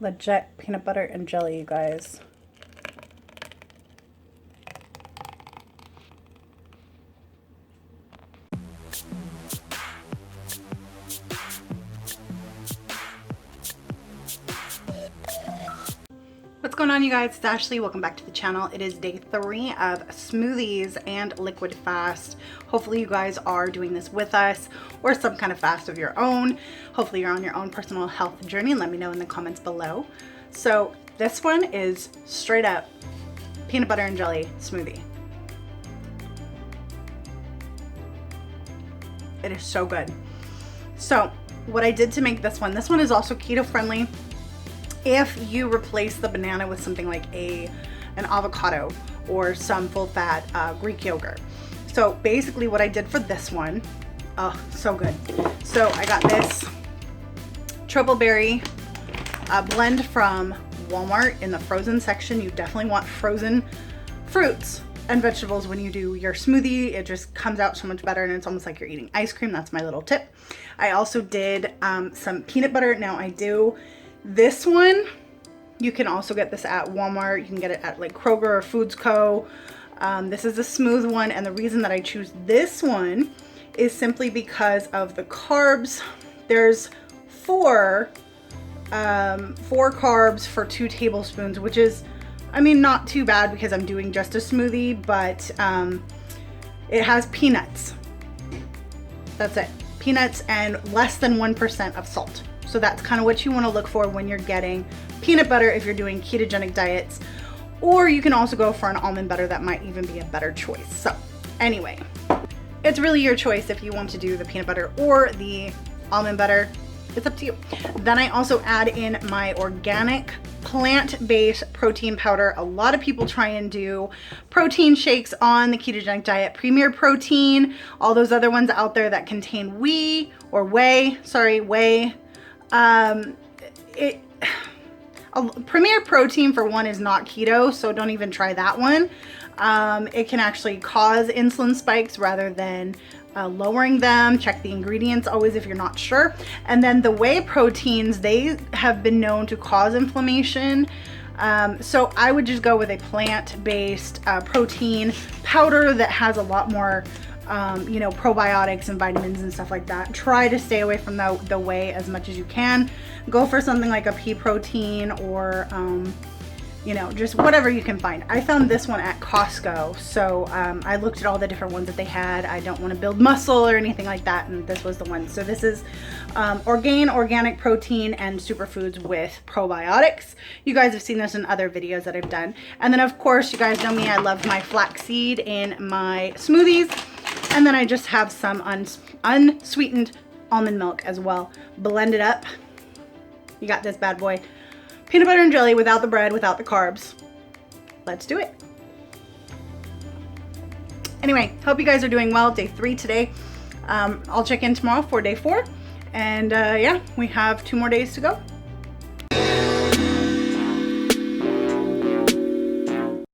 Legit peanut butter and jelly, you guys. What's going on, you guys? It's Ashley. Welcome back to the channel. It is day 3 of smoothies and liquid fast. Hopefully you guys are doing this with us or some kind of fast of your own. Hopefully you're on your own personal health journey, and let me know in the comments below. So this one is straight up peanut butter and jelly smoothie. It is so good. So what I did to make this one is also keto friendly. If you replace the banana with something like an avocado or some full-fat Greek yogurt. So basically what I did for this one, oh, so good. So I got this triple berry blend from Walmart in the frozen section. You definitely want frozen fruits and vegetables when you do your smoothie. It just comes out so much better, and it's almost like you're eating ice cream. That's my little tip. I also did some peanut butter. Now I do this one, you can also get this at Walmart. You can get it at like Kroger or Foods Co. This is a smooth one, and the reason that I choose this one is simply because of the carbs. There's four carbs for 2 tablespoons, which is, I mean, not too bad because I'm doing just a smoothie, but it has peanuts. That's it. Peanuts and less than 1% of salt. So that's kind of what you want to look for when you're getting peanut butter if you're doing ketogenic diets. Or you can also go for an almond butter. That might even be a better choice. So anyway, it's really your choice if you want to do the peanut butter or the almond butter. It's up to you. Then I also add in my organic plant-based protein powder. A lot of people try and do protein shakes on the ketogenic diet, Premier Protein, all those other ones out there that contain whey. Premier Protein for one is not keto, so don't even try that one. It can actually cause insulin spikes rather than lowering them. Check the ingredients always if you're not sure. And then the whey proteins, they have been known to cause inflammation. So I would just go with a plant-based protein powder that has a lot more you know, probiotics and vitamins and stuff like that. Try to stay away from the whey as much as you can. Go for something like a pea protein or you know, just whatever you can find. I found this one at Costco, so I looked at all the different ones that they had. I don't want to build muscle or anything like that, and this was the one. So this is organic protein and superfoods with probiotics. You guys have seen this in other videos that I've done. And then of course, you guys know me, I love my flax seed in my smoothies. And then I just have some unsweetened almond milk as well. Blend it up. You got this bad boy. Peanut butter and jelly without the bread, without the carbs. Let's do it. Anyway, hope you guys are doing well. Day 3 today. I'll check in tomorrow for day 4. And yeah, we have 2 more days to go.